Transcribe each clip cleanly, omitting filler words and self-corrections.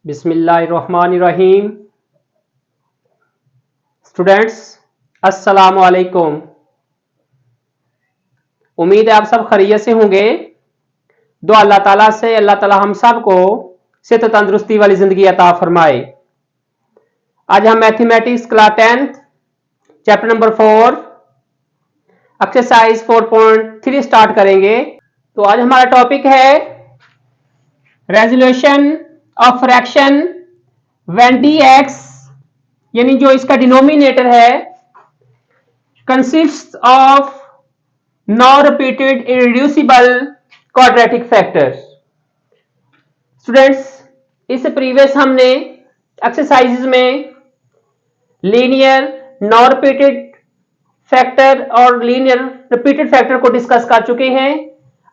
बिस्मिल्लाहिर्रहमानिर्रहीम। स्टूडेंट्स, अस्सलाम वालेकुम। उम्मीद है आप सब खैरियत से होंगे। दुआ अल्लाह ताला से अल्लाह ताला हम सब को सेहत तंदुरुस्ती वाली जिंदगी अता फरमाए। आज हम mathematics class 10th chapter number 4 exercise 4.3 start करेंगे। तो आज हमारा टॉपिक है resolution of fraction when dx, यानी जो इसका डिनोमिनेटर है consist of non repeated irreducible quadratic factors. Students, इस प्रीवियस हमने एक्सरसाइजेज में लीनियर नॉन रिपीटेड फैक्टर और लीनियर रिपीटेड फैक्टर को डिस्कस कर चुके हैं।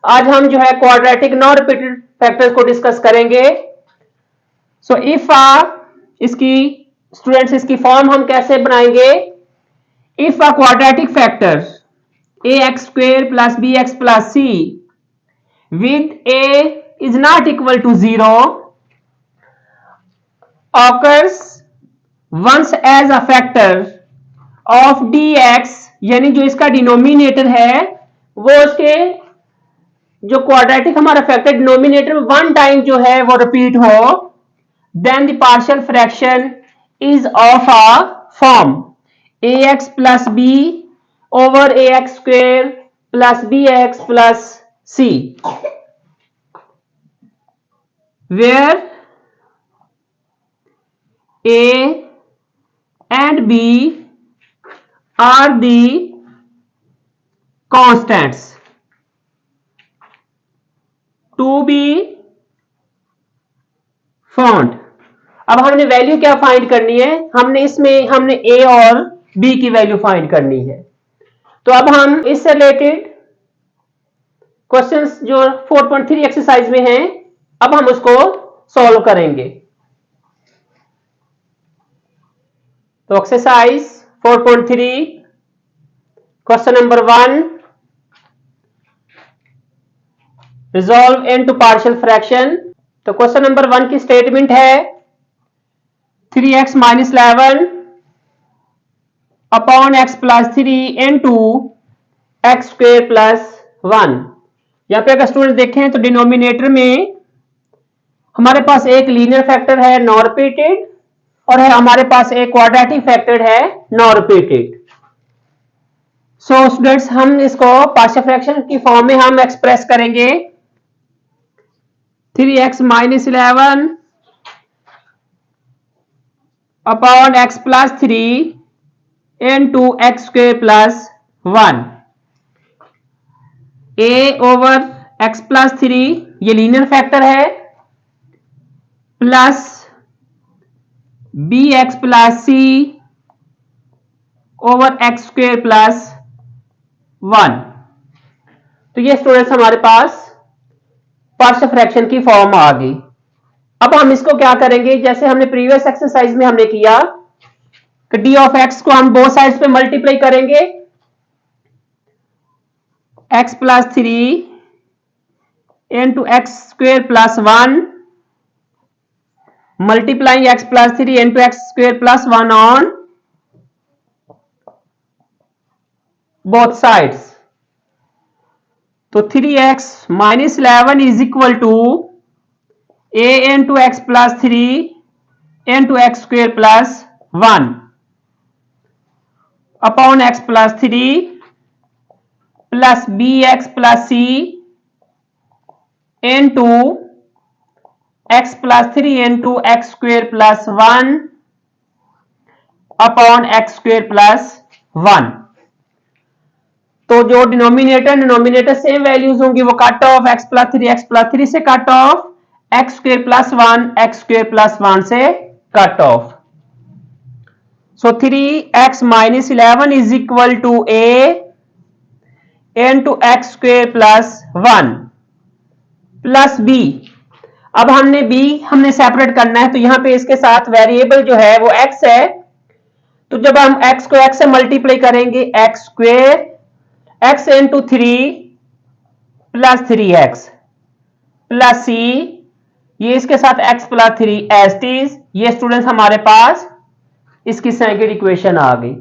आज हम जो है क्वाड्रेटिक नॉन रिपीटेड फैक्टर्स को डिस्कस करेंगे। सो इफ इसकी स्टूडेंट्स इसकी फॉर्म हम कैसे बनाएंगे? If a quadratic factor ax square plus bx plus c with a is not equal to 0 occurs once as a factor of dx, यानी जो इसका डिनोमिनेटर है वो उसके जो क्वाड्रेटिक हमारा फैक्टर डिनोमिनेटर में वन टाइम जो है वो रिपीट हो, then the partial fraction is of a form ax plus b over ax square plus bx plus c, where a and b are the constants to be found. अब हमने value क्या find करनी है? हमने ए और B की वैल्यू find करनी है। तो अब हम इससे रिलेटेड क्वेश्चंस जो 4.3 एक्सरसाइज में हैं, अब हम उसको सॉल्व करेंगे। तो exercise 4.3 question number 1, resolve into partial fraction. तो क्वेश्चन नंबर 1 की स्टेटमेंट है 3x minus 11 upon x plus 3 into x square plus 1। यहां पे अगर स्टूडेंट देखें तो डिनोमिनेटर में हमारे पास एक लीनियर फैक्टर है नॉन रिपीटेड और है हमारे पास एक क्वाड्रेटिक फैक्टर है नॉन रिपीटेड। सो स्टूडेंट्स, हम इसको पार्शियल फ्रैक्शन की फॉर्म में हम एक्सप्रेस करेंगे 3x minus 11 upon x plus 3 into x square plus 1। a over x plus 3 ये लीनियर फैक्टर है, plus bx plus c over x square plus 1। तो ये स्टूडेंट्स हमारे पास पार्शियल फ्रैक्शन की फॉर्म आ गई। अब हम इसको क्या करेंगे, जैसे हमने प्रीवियस एक्सरसाइज में हमने किया कि डी ऑफ एक्स को हम बोथ साइड्स पे मल्टीप्लाई करेंगे, x plus 3 into x square plus 1 multiplying x plus 3 into x square plus 1 on both sides. तो 3x minus 11 is equal to a into x plus 3 into x square plus 1 upon x plus 3 plus bx plus c into x plus 3 into x square plus 1 upon x square plus 1। तो जो denominator same values होंगी, वो cut off x plus 3 से cut off x square plus 1 से cut off. So 3x minus 11 is equal to a into x square plus 1 plus b। अब हमने b separate करना है, तो यहां पे इसके साथ वेरिएबल जो है वो x है। तो जब हम x को x से मल्टीप्लाई करेंगे, x square x into 3 plus 3x plus c, ये इसके साथ x plus 3 as it is. ये स्टूडेंट्स हमारे पास इसकी सेकंड इक्वेशन आ गई।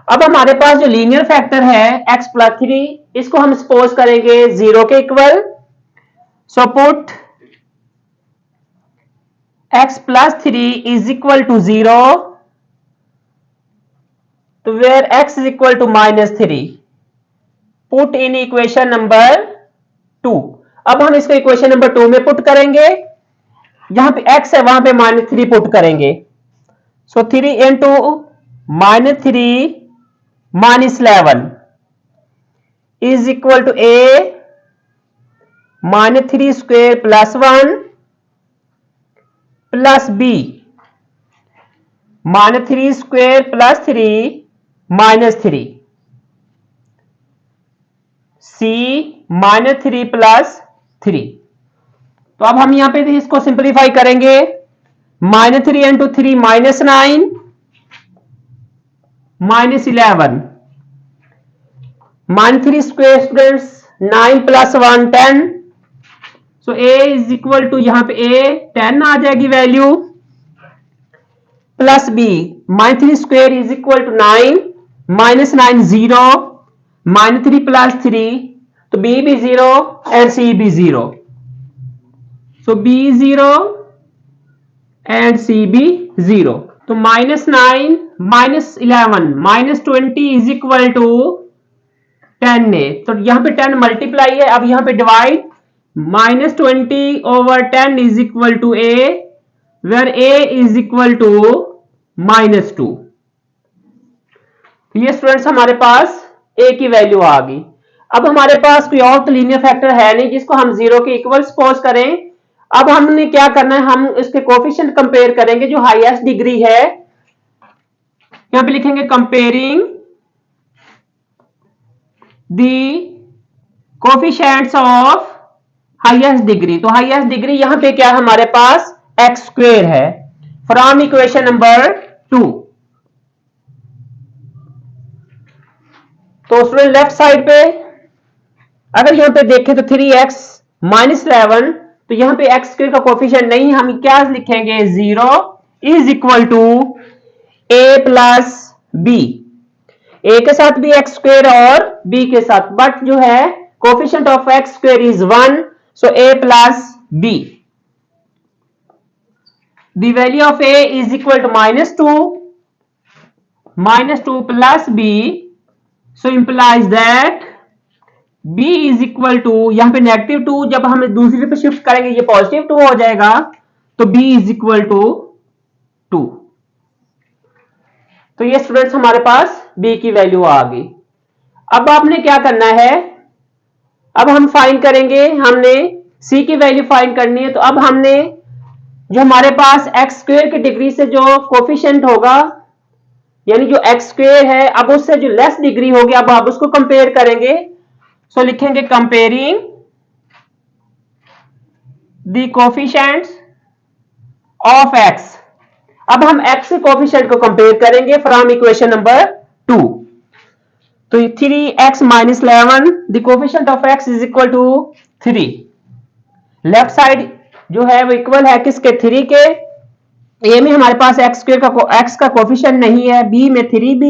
अब हमारे पास जो लीनियर फैक्टर है x प्लस 3, इसको हम सपोज करेंगे 0 के equal. So put x plus 3 is equal to 0, तो where x is equal to minus 3, put in equation number 2। अब हम इसको इक्वेशन नंबर 2 में पुट करेंगे, जहां पे x है वहां पे माइनस 3 पुट करेंगे। So 3 into minus 3 minus 11 is equal to a minus 3 square plus 1 plus b minus 3 square plus 3 minus 3 c minus 3 plus 3। तो अब हम यहां पे इसको सिंप्लीफाई करेंगे। Minus 3 into 3 minus 9 minus 11 minus 3 square students 9 plus 1 10। So a is equal to यहां पे a 10 आ जाएगी value, plus b minus 3 square is equal to 9 minus 9 0 minus 3 plus 3, तो b भी 0 एंड c भी 0। सो b 0 एंड c भी 0। तो minus 9 minus 11 minus 20 is equal to 10 है, तो यहां पे 10 मल्टीप्लाई है। अब यहां पे divide, minus 20 over 10 is equal to a, where a is equal to minus 2। ये स्टूडेंट्स हमारे पास a की वैल्यू आ गई। अब हमारे पास कोई और तो लीनियर फैक्टर है नहीं जिसको हम 0 के इक्वल सपोज करें। अब हमने क्या करना है, हम इसके कोफिशिएंट कंपेयर करेंगे जो हाईएस्ट डिग्री है। यहां पे लिखेंगे comparing the coefficients of highest degree. तो हाईएस्ट डिग्री यहां पे क्या है हमारे पास एक्स स्क्वेयर है, फ्रॉम इक्वेशन नंबर 2। तो स्टूडेंट लेफ्ट साइड पे अगर यहां पे देखें तो 3x माइनस 11, तो यहां पे एक्स स्क्वेयर का कोफिशिएंट नहीं, हम क्या लिखेंगे 0 is equal to a plus B. A के साथ भी एक्स स्क्वेयर और b के साथ, बट जो है coefficient of x square is 1, so a plus b, the value of a is equal to minus 2 plus b, so implies that b is equal to, यहां पे नेगेटिव 2 जब हम दूसरे पे शिफ्ट करेंगे ये पॉजिटिव 2 हो जाएगा, तो b is equal to 2। तो ये स्टूडेंट्स हमारे पास b की वैल्यू आ गई। अब आपने क्या करना है, अब हम फाइंड करेंगे, हमने c की वैल्यू फाइंड करनी है। तो अब हमने जो हमारे पास एक्स स्क्वेयर की डिग्री से जो कोफिशिएंट होगा, यानी जो एक्स स्क्वेयर है, अब उससे जो लेस डिग्री होगी, अब आप उसको कंपेयर करेंगे। सो लिखेंगे comparing the coefficients of x. अब हम एक्स के कोफिशिएंट को कंपेयर करेंगे फ्रॉम इक्वेशन नंबर 2। तो 3x minus 11, the coefficient of x is equal to 3। Left side जो है वो इक्वल है किसके 3 के। ए में हमारे पास एक्स स्क्वेयर का एक्स का कोफिशिएंट नहीं है, बी में 3b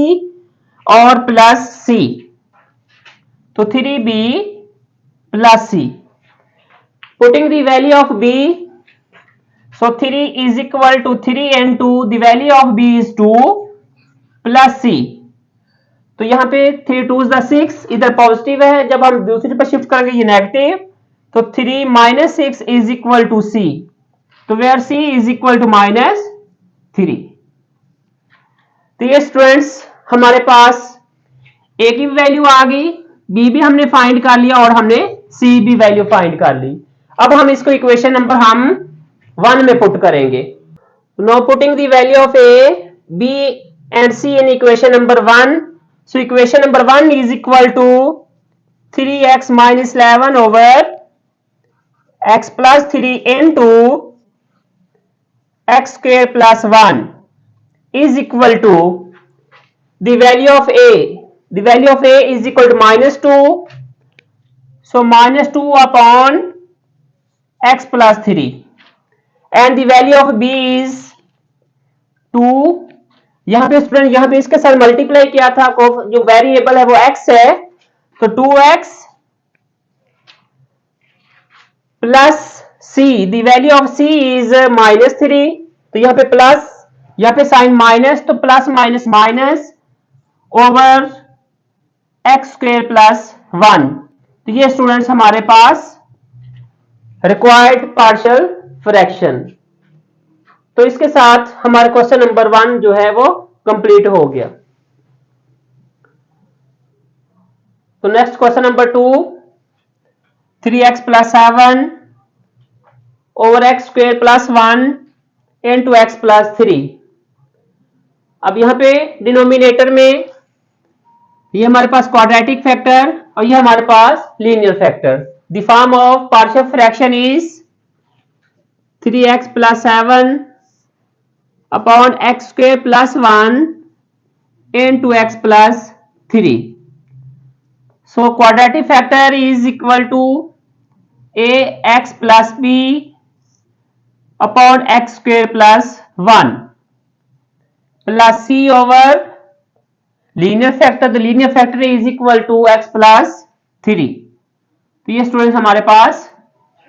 और प्लस c, तो 3b plus c। Putting the value of b, so 3 is equal to 3 into the value of b is 2 plus c। तो यहां पे 3 2 6, इधर पॉजिटिव है, जब हम दूसरे पर शिफ्ट करेंगे ये नेगेटिव, तो 3 minus 6 is equal to c, तो where c is equal to minus 3। तो ये स्टूडेंट्स हमारे पास a की वैल्यू आ गई, b भी हमने फाइंड कर लिया और हमने c भी वैल्यू फाइंड कर ली। अब हम इसको इक्वेशन नंबर हम 1 में पुट करेंगे। Now putting the value of a, b and c in equation number 1। So equation number 1 is equal to 3x minus 11 over x plus 3 into x square plus 1 is equal to the value of a. The value of a is equal to minus 2. So minus 2 upon x plus 3. And the value of b is 2। यहां पे student यहां पे इसके साथ multiply किया था, जो variable है वो x है, तो 2x plus c, the value of c is -3। तो यहां पे प्लस, यहां पे साइन माइनस, तो plus minus minus over x square plus 1। तो ये स्टूडेंट्स हमारे पास रिक्वायर्ड पार्शियल फ्रैक्शन। तो इसके साथ हमारा क्वेश्चन नंबर 1 जो है वो कंप्लीट हो गया। तो next question number 2, 3x plus 7 over x square plus 1 into x plus 3। अब यहां पे डिनोमिनेटर में ये हमारे पास क्वाड्रेटिक फैक्टर और ये हमारे पास linear factor. The form of partial fraction is 3x plus 7 upon x square plus 1 into x plus 3. So quadratic factor is equal to ax plus b upon x square plus 1 plus c over linear factor. The linear factor is equal to x plus 3. तो ये students हमारे पास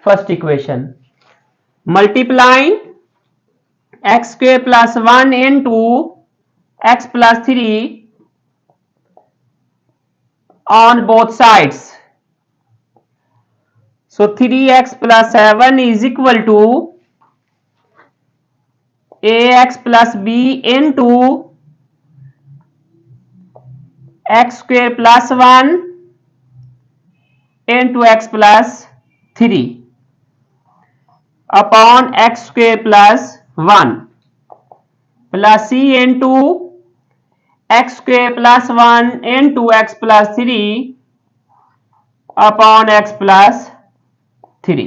first equation. Multiplying x square plus 1 into x plus 3 on both sides. So 3x plus 7 is equal to ax plus b into x square plus 1 into x plus 3 upon x square plus 1 plus c into x square plus 1 into x plus 3 upon x plus 3।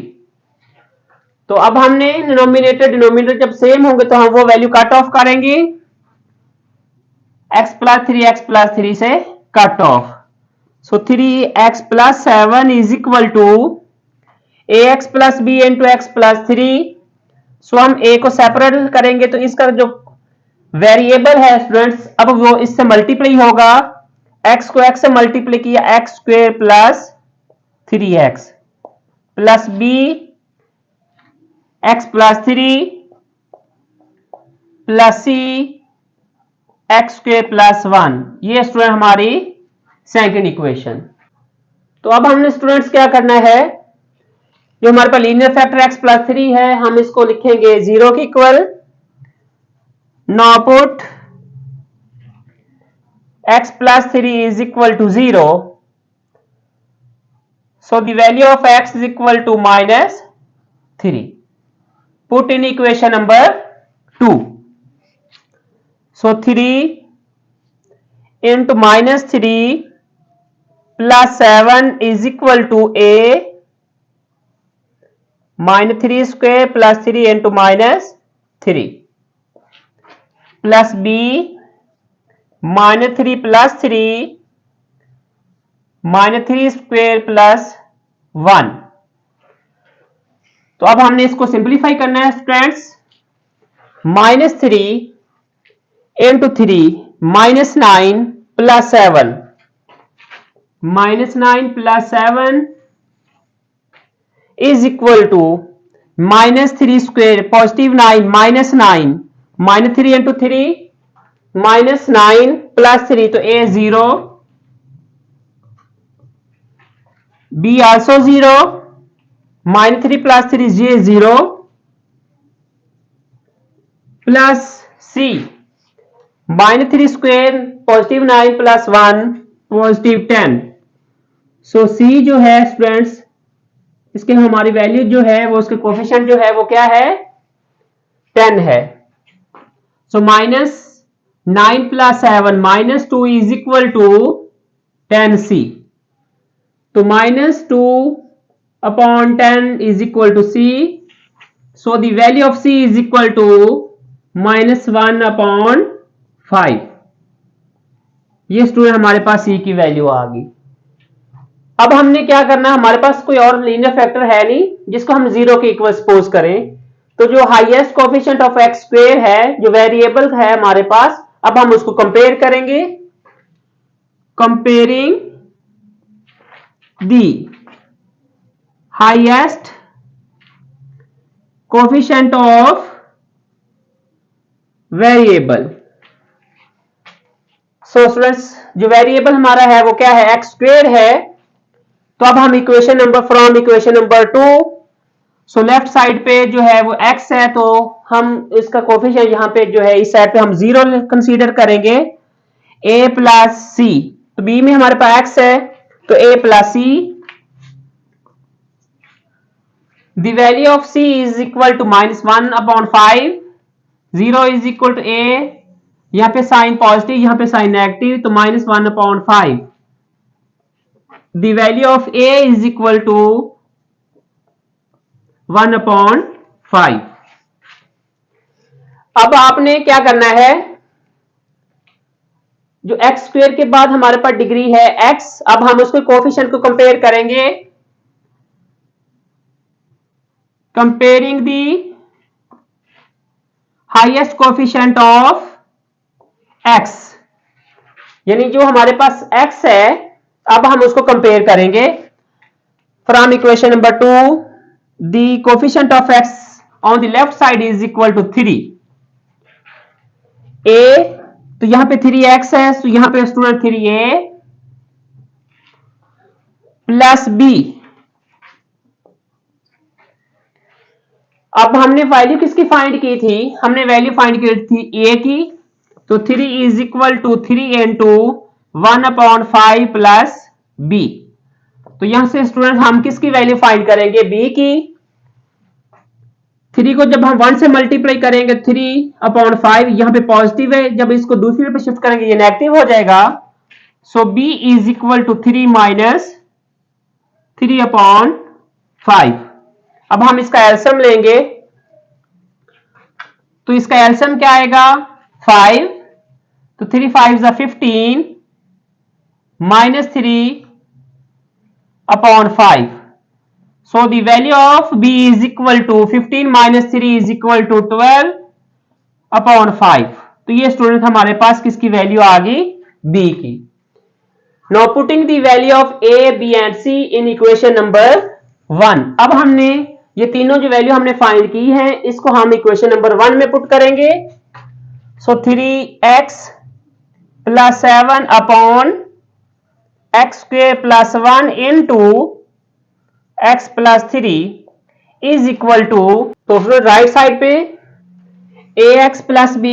तो अब हमने denominator denominator जब same होंगे तो हम वो value cut off करेंगे, x plus 3 से cut off. So 3x plus 7 is equal to ax plus b into x plus 3। सो हम a को सेपरेट करेंगे तो इसका जो वेरिएबल है स्टूडेंट्स अब वो इससे मल्टीप्लाई होगा, x को x से मल्टीप्लाई किया x square plus 3x plus b x plus 3 plus c x square plus 1। ये स्टूडेंट हमारी सेकंड इक्वेशन। तो अब हमने स्टूडेंट्स क्या करना है, जो हमारे पास लीनियर फैक्टर x प्लस 3 है हम इसको लिखेंगे 0 के equal. Now put x plus 3 is equal to 0. So the value of x is equal to minus 3. Put in equation number 2. So 3 into minus 3 plus 7 is equal to a minus 3 square plus 3 into minus 3 plus b minus 3 plus 3 minus 3 square plus 1। तो अब हमने इसको simplify करना है students. Minus 3 into 3 minus 9 plus 7 minus 9 plus 7 is equal to minus 3 square positive 9 minus 9 minus 3 into 3 minus 9 plus 3 तो a 0 b also 0 minus 3 plus 3 ये 0 plus c minus 3 square positive 9 plus 1 positive 10। So c जो है students इसके हमारी value जो है वो उसके कोफिशिएंट जो है वो क्या है 10 है। So minus 9 plus 7 minus 2 is equal to 10c। तो minus 2 upon 10 is equal to c। So the value of c is equal to minus 1 upon 5। ये स्टूडेंट हमारे पास c की वैल्यू आ गई। अब हमने क्या करना है, हमारे पास कोई और लीनियर फैक्टर है नहीं जिसको हम 0 के इक्वल सपोज करें। तो जो highest coefficient of x square है, जो वेरिएबल है हमारे पास, अब हम उसको कंपेयर करेंगे। Comparing the highest coefficient of variable. So students, जो वेरिएबल हमारा है वो क्या है, एक्स स्क्वेयर है। तो अब हम equation number from equation number 2, so left side पे जो है वो x है, तो हम इसका कोफिशिएंट यहाँ पे जो है इस साइड पे हम 0 कंसीडर करेंगे। a प्लस सी, तो b में हमारे पास x है, तो a plus c, the value of c is equal to -1/5, 0 is equal to a, यहाँ पे साइन पॉजिटिव यहाँ पे साइन नेगेटिव, तो -1/5, the value of a is equal to 1/5। अब आपने क्या करना है, जो एक्स स्क्वेयर के बाद हमारे पास डिग्री है x, अब हम उसके कोफिशिएंट को कंपेयर करेंगे। Comparing the highest coefficient of x, यानी जो हमारे पास x है, अब हम उसको कंपेयर करेंगे। From equation number 2, the coefficient of x on the left side is equal to 3 a, तो यहां पे 3x है, तो यहां पे स्टूडेंट 3a प्लस b। अब हमने वैल्यू किसकी फाइंड की थी, हमने वैल्यू फाइंड की थी a की, तो 3 is equal to 3 into 1/5 plus b। तो यहां से स्टूडेंट हम किसकी वैल्यू फाइंड करेंगे, b की। 3 को जब हम 1 से मल्टीप्लाई करेंगे 3/5, यहां पे पॉजिटिव है, जब इसको दूसरी पे शिफ्ट करेंगे ये नेगेटिव हो जाएगा। So b is equal to 3 minus 3/5। अब हम इसका एलसीएम लेंगे, तो इसका एलसीएम क्या आएगा, 5, तो 3 5 is 15 minus 3/5। So the value of b is equal to 15 minus 3 is equal to 12/5। तो ये स्टूडेंट हमारे पास किसकी वैल्यू आ गई, b की। Now putting the value of a, b and c in equation number 1। अब हमने ये तीनों जो वैल्यू हमने फाइंड की है, इसको हम इक्वेशन नंबर 1 में पुट करेंगे। So 3x plus 7 upon x square plus 1 into x plus 3 is equal to, तो फिर राइट साइड पे ax plus b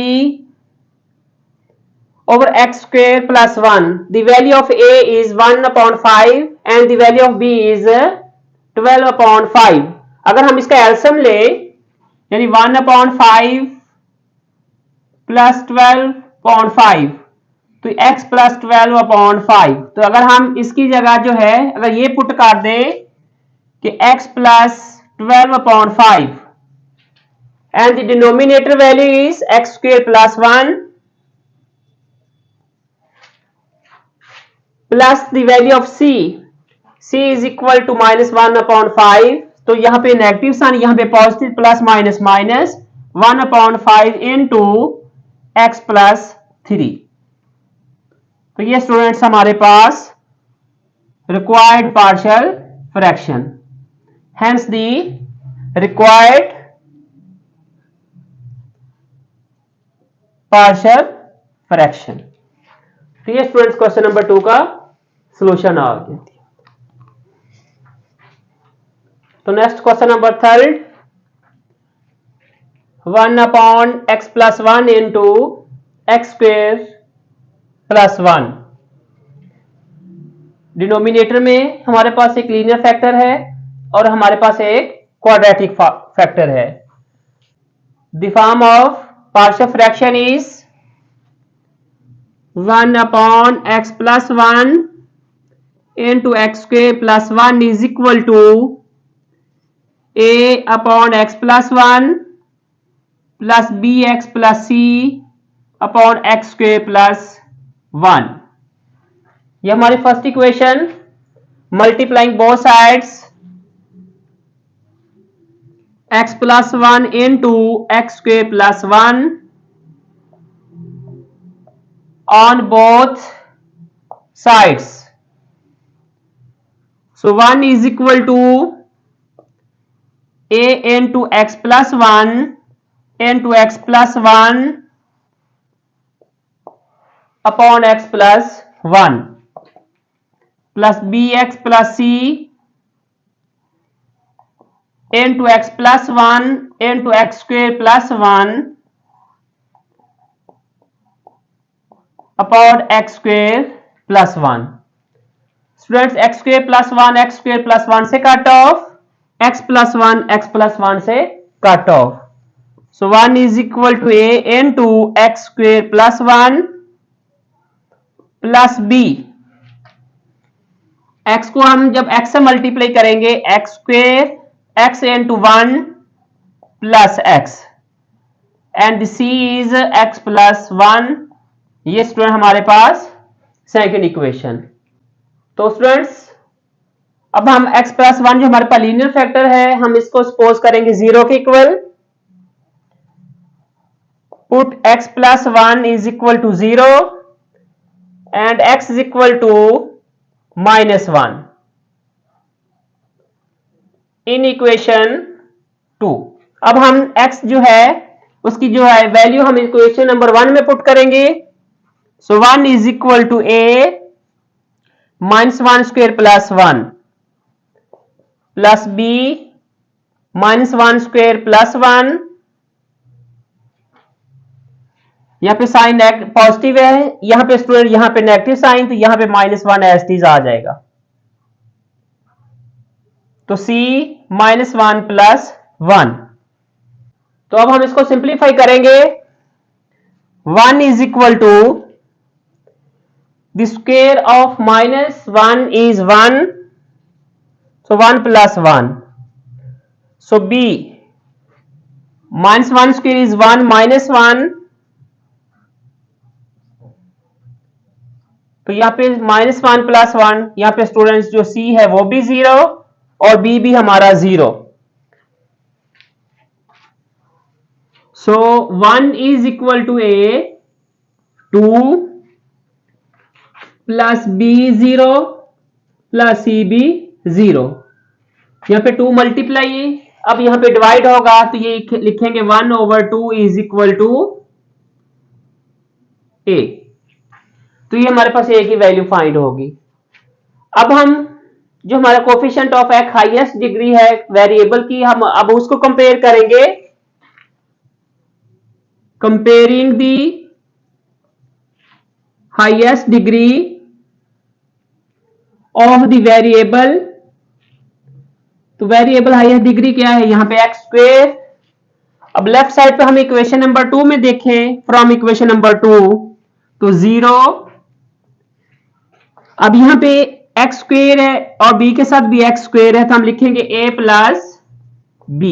over x square plus 1, the value of a is 1/5 and the value of b is 12/5। अगर हम इसका LCM ले, यानी 1/5 plus 12/5, तो x plus 12/5। तो अगर हम इसकी जगह जो है अगर ये पुट कर दें कि x plus 12/5 and the denominator value is x square plus 1 plus the value of c is equal to -1/5। तो यहां पे नेगेटिव साइन, यहां पे positive, plus minus minus 1/5 into x plus 3। तो ये स्टूडेंट्स हमारे पास required partial fraction, hence the required partial fraction। तो ये स्टूडेंट्स क्वेश्चन नंबर 2 का सॉल्यूशन आ गया। तो next question number 3, 1/x plus 1 into x square plus 1। Denominator में हमारे पास एक लीनियर फैक्टर है और हमारे पास एक क्वाड्रेटिक फैक्टर है। The form of partial fraction is 1/x plus 1 into x square plus 1 is equal to a/x plus 1 plus bx plus c upon x square plus 1। ये हमारी first equation, multiplying both sides x plus 1 into x square plus 1 on both sides. So 1 is equal to a into x plus 1 into x plus 1 upon x plus 1 plus bx plus c into x plus 1 into x square plus 1 upon x square plus 1. Students x square plus 1 x square plus 1 से cut of, x plus 1 से cut of. So 1 is equal to a into x square plus 1 plus b. x को हम जब x से multiply करेंगे x square x into 1 plus x and c is x plus 1. ये student हमारे पास second equation. तो students अब हम x प्लस 1 जो हमारे पास लीनियर फैक्टर है हम इसको सपोज करेंगे 0 के equal. Put x plus 1 is equal to 0 and x is equal to -1 in equation 2. अब हम x जो है उसकी जो है वैल्यू हम इक्वेशन नंबर 1 में पुट करेंगे. So 1 is equal to a -1 square plus 1 plus b -1 square plus 1. यहां पे साइन पॉजिटिव है, यहां पे स्टूडेंट यहां पे नेगेटिव साइन, तो यहां पे -1 एज इट इज आ जाएगा. तो c -1 प्लस 1. तो अब हम इसको सिंप्लीफाई करेंगे. 1 is equal to the square of -1 is 1, so 1 plus 1. So b -1 square is 1 -1. तो यहां पे -1 प्लस 1, यहां पे स्टूडेंट्स जो c है वो भी 0 और b भी हमारा 0. So 1 is equal to a 2 plus b 0 plus c भी 0. यहां पे 2 मल्टीप्लाई, अब यहां पे डिवाइड होगा तो ये लिखेंगे 1/2 इज इक्वल टू a. तो ये हमारे पास a की वैल्यू फाइंड होगी. अब हम जो हमारा coefficient of x highest degree है वेरिएबल की, हम अब उसको कंपेयर करेंगे. Comparing the highest degree of the variable. तो वेरिएबल हाईएस्ट डिग्री क्या है, यहां पे एक्स स्क्वेयर. अब लेफ्ट साइड पे हम इक्वेशन नंबर 2 में देखें, फ्रॉम इक्वेशन नंबर 2 तो 0. अब यहां पे एक्स स्क्वेयर है और b के साथ भी एक्स स्क्वेयर है, तो हम लिखेंगे a plus b.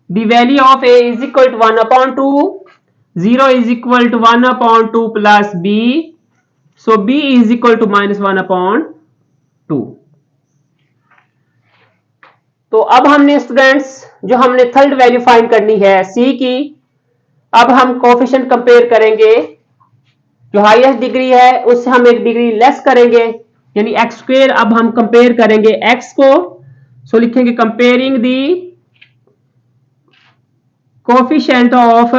The value of a is equal to 1/2, 0 is equal to 1/2 plus b. So b is equal to -1/2. तो अब हमने स्टूडेंट्स जो हमने थर्ड वैल्यू फाइंड करनी है c की, अब हम कोफिशिएंट कंपेयर करेंगे. जो हाईएस्ट डिग्री है उससे हम एक डिग्री लेस करेंगे, यानी एक्स स्क्वेयर. अब हम कंपेयर करेंगे x को, सो लिखेंगे comparing the coefficient of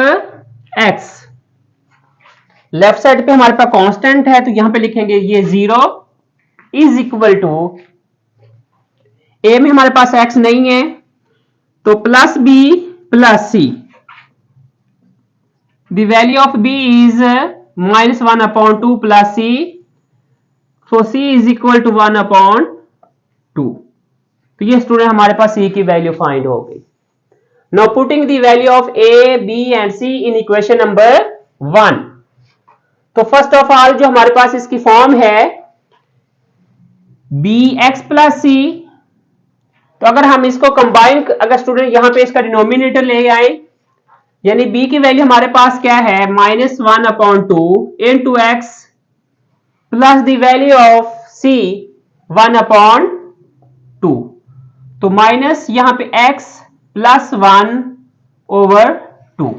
x. Left side पे हमारे पास कांस्टेंट है तो यहां पे लिखेंगे ये 0 इज इक्वल टू a में हमारे पास x नहीं है तो plus b plus c. The value of b is -1/2 plus c. So c is equal to 1/2. तो ये स्टूडेंट हमारे पास c की वैल्यू फाइंड हो गई. Now putting the value of a b and c in equation number 1. तो first of all जो हमारे पास इसकी फॉर्म है bx प्लस c. तो अगर हम इसको कंबाइन, अगर स्टूडेंट यहां पे इसका डिनोमिनेटर ले आए, यानी b की वैल्यू हमारे पास क्या है -1/2 into x plus the value of c 1/2. तो माइनस यहां पे x +1/2।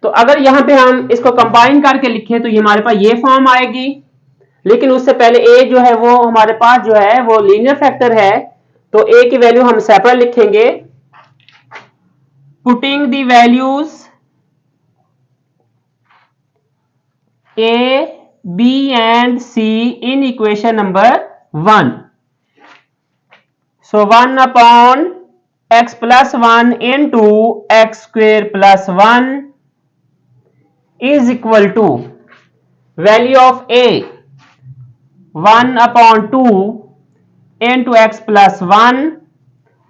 तो अगर यहां पे हम इसको कंबाइन करके लिखें तो ये हमारे पास ये फॉर्म आएगी, लेकिन उससे पहले a जो है वो हमारे पास जो है वो लीनियर फैक्टर है, तो a की वैल्यू हम सेपरेट लिखेंगे। Putting the values a, b and c in equation number 1. So 1/x plus 1 into x square plus 1 is equal to value of a 1/2 into x plus 1।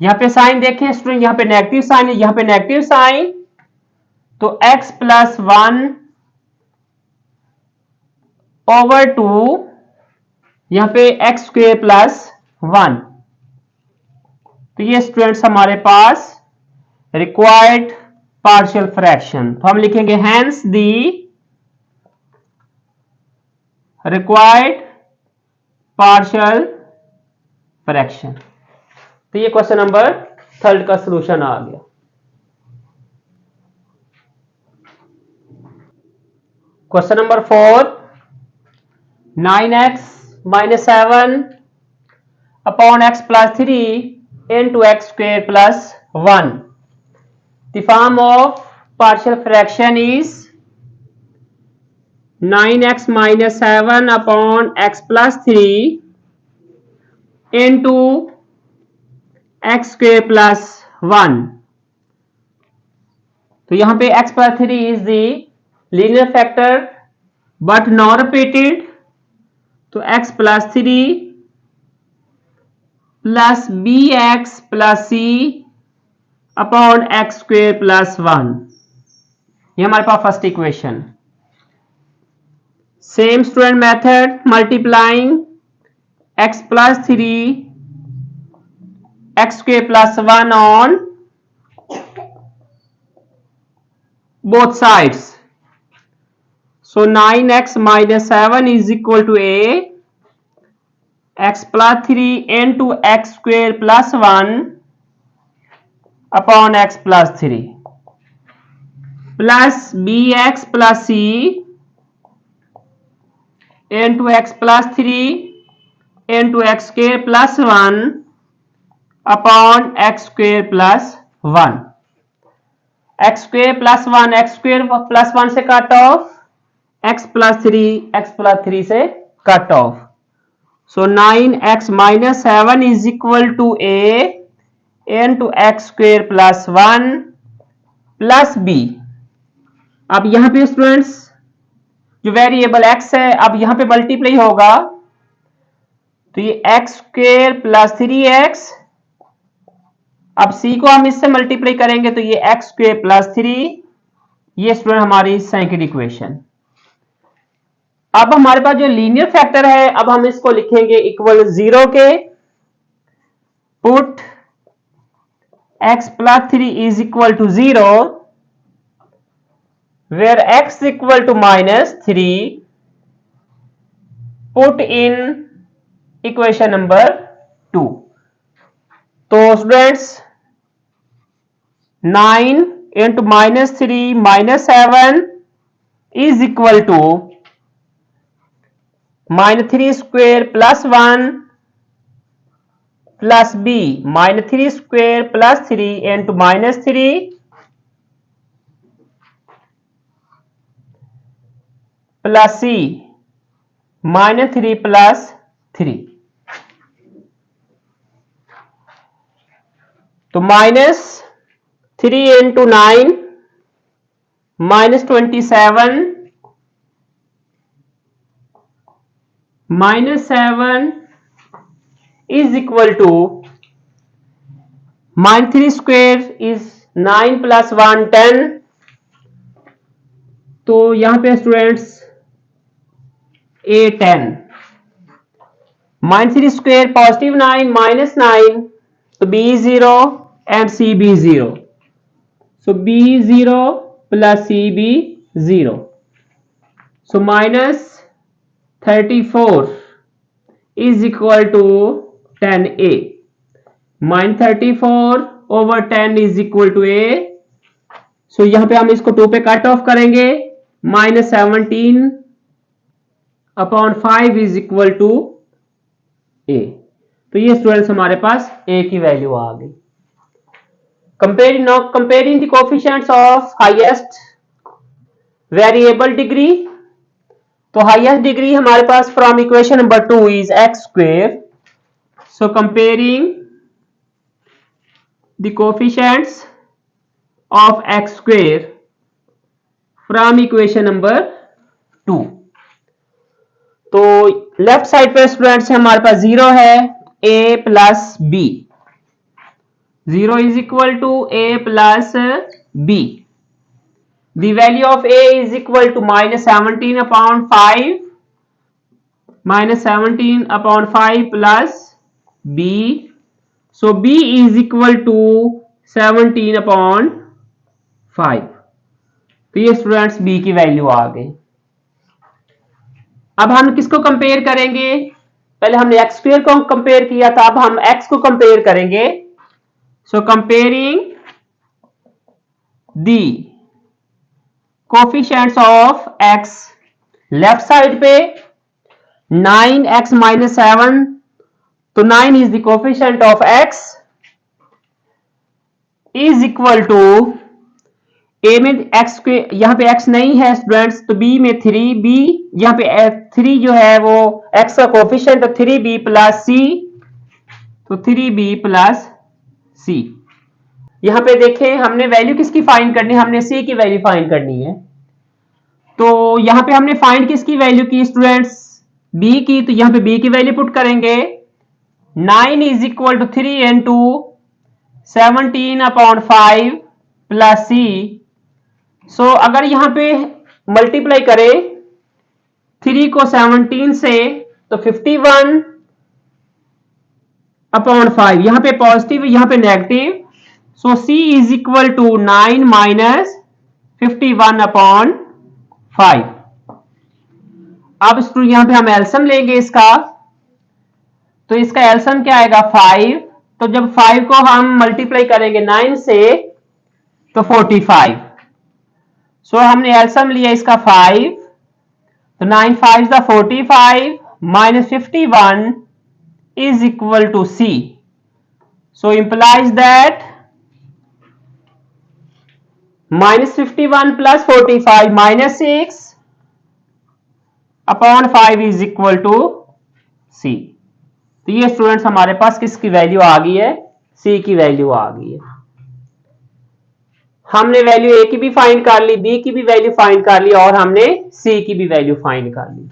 यहां पे sign देखें student, यहां पे negative sign है, यहां पे negative sign, तो x plus 1/2 यहां पे x स्क्वेयर प्लस 1। तो ये स्टूडेंट्स हमारे पास रिक्वायर्ड पार्शियल फ्रैक्शन, तो हम लिखेंगे hence the required partial fraction. तो ये क्वेश्चन नंबर 3 का सॉल्यूशन आ गया। Question number 4, 9x minus 7 upon x plus 3 into x square plus 1. The form of partial fraction is 9x minus 7 upon x plus 3 into x square plus 1. तो यहां पे x plus 3 is the linear factor but not repeated, तो x plus 3 plus bx plus c upon x square plus 1, ये हमारे पास first equation. Same student method, multiplying x plus 3 x square plus 1 on both sides. So 9x minus 7 is equal to a x plus 3 into x square plus 1 upon x plus 3 plus bx plus c into x plus 3 into x square plus 1 upon x square plus 1। x square plus 1 x square plus 1 से cut of, x plus 3 से cut of. So 9x minus 7 is equal to a into x square plus 1 plus b। अब यहां पे students जो variable x है अब यहां पे मल्टीप्लाई होगा, तो ये x स्क्वेयर प्लस 3x, अब c को हम इससे मल्टीप्लाई करेंगे तो ये x स्क्वेयर प्लस 3, ये स्टूडेंट हमारी सेकंड इक्वेशन। अब हमारे पास जो लीनियर फैक्टर है अब हम इसको लिखेंगे इक्वल 0 के। Put x plus 3 is equal to 0 where x equal to minus 3, put in equation number 2। तो students 9 into minus 3 minus 7 is equal to minus 3 square plus 1 plus b minus 3 square plus 3 into minus 3 plus c minus 3 plus 3। तो minus 3 into 9 minus 27 minus 7 is equal to minus 3 square is 9 plus 1 10। तो यहां पे students a 10 minus 3 square positive 9 minus 9, तो b 0 and c b 0, so b 0 plus c b 0, so minus 34 is equal to 10a, minus 34 over 10 is equal to A. So यहां पे हम इसको 2 पे cut off करेंगे, -17 अपॉन 5 इज इक्वल टू ए। तो ये students हमारे पास ए की वैल्यू आ गई। Comparing the coefficients of highest variable degree. तो हाईएस्ट डिग्री हमारे पास from equation number 2 is x square. So comparing the coefficients of x square from equation number 2। तो लेफ्ट साइड पे स्टूडेंट्स हमारे पास 0 है, a plus b, 0 is equal to a plus b। The value of a is equal to -17 upon 5, -17 upon 5 plus b। So b is equal to 17 upon 5। तो ये students b की value आ गई। अब हम किसको कंपेयर करेंगे? पहले हमने एक्स स्क्वायर को कंपेयर किया था, अब हम x को कंपेयर करेंगे। So comparing the coefficients of x, left side पे 9x माइनस 7, तो 9 is the coefficient of x is equal to a में x के, यहां पे x नहीं है स्टूडेंट्स, तो b में 3b, यहां पे 3 जो है वो x का कोफिशिएंट, तो 3b प्लस c, तो 3b प्लस c। यहां पे देखें हमने वैल्यू किसकी फाइंड करनी है? हमने c की वैल्यू फाइंड करनी है। तो यहां पे हमने फाइंड किसकी वैल्यू की स्टूडेंट्स? b की। तो यहां पे b की वैल्यू पुट करेंगे, 9 is equal to 3 into 17 upon 5 plus c। So अगर यहां पे मल्टीप्लाई करें 3 को 17 से, तो 51 अपॉन 5, यहां पे पॉजिटिव यहां पे negative. So c is equal to 9 minus 51 upon 5। अब यहां पे हम एलसीएम लेंगे इसका, तो इसका एलसीएम क्या आएगा? 5। तो जब 5 को हम मल्टीप्लाई करेंगे 9 से, तो 45। सो हमने एलसीएम लिया इसका 5, तो 9 5 दा 45 minus 51 is equal to c। So implies that -51 plus 45 -6 upon 5 is equal to c। तो ये स्टूडेंट्स हमारे पास किसकी वैल्यू आ गई है? c की वैल्यू आ गई है। हमने वैल्यू a की भी फाइंड कर ली, b की भी वैल्यू फाइंड कर ली, और हमने c की भी वैल्यू फाइंड कर ली।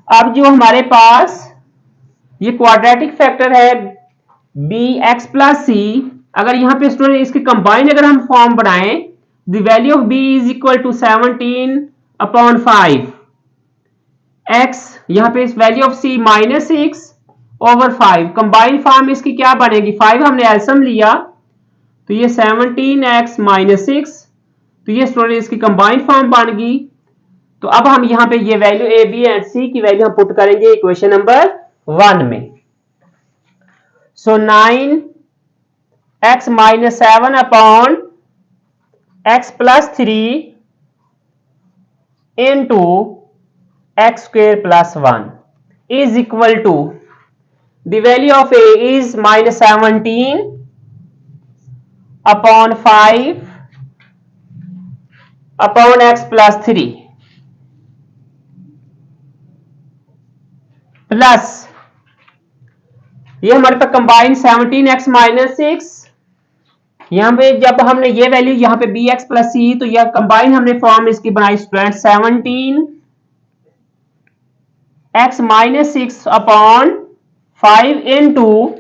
अब जो हमारे पास ये क्वाड्रेटिक फैक्टर है bx प्लस c, अगर यहां पे स्टूडेंट इसकी कंबाइन अगर हम फॉर्म बनाएं, the value of b is equal to 17 upon 5 x, यहां पे इस value of c -6 over 5। Combine form इसकी क्या बनेगी? 5 हमने एलसीएम लिया, तो ये 17x माइनस 6, तो ये स्टूडेंट इसकी कंबाइंड फॉर्म बन गई। तो अब हम यहां पे ये value A B and C की वैल्यू हम पुट करेंगे इक्वेशन नंबर 1 में। So 9x minus 7 upon x plus 3 into x square plus 1 is equal to the value of a is -17 upon 5 upon x plus 3 plus ये हमारे पास combine 17x minus 6, यहां पे जब हमने ये वैल्यू यहां पे bx प्लस सी, तो यह कंबाइन हमने फॉर्म इसकी बनाई student 17x minus 6 upon 5 into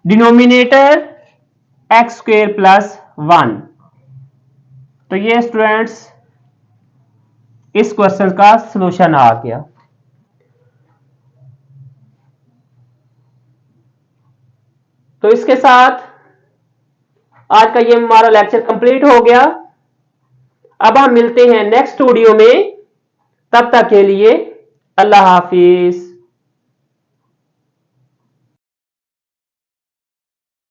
denominator x square plus 1। तो ये स्टूडेंट्स इस क्वेश्चन का सॉल्यूशन आ गया। तो इसके साथ आज का ये हमारा लेक्चर कंप्लीट हो गया। अब हम मिलते हैं नेक्स्ट वीडियो में, तब तक के लिए अल्लाह हाफिज।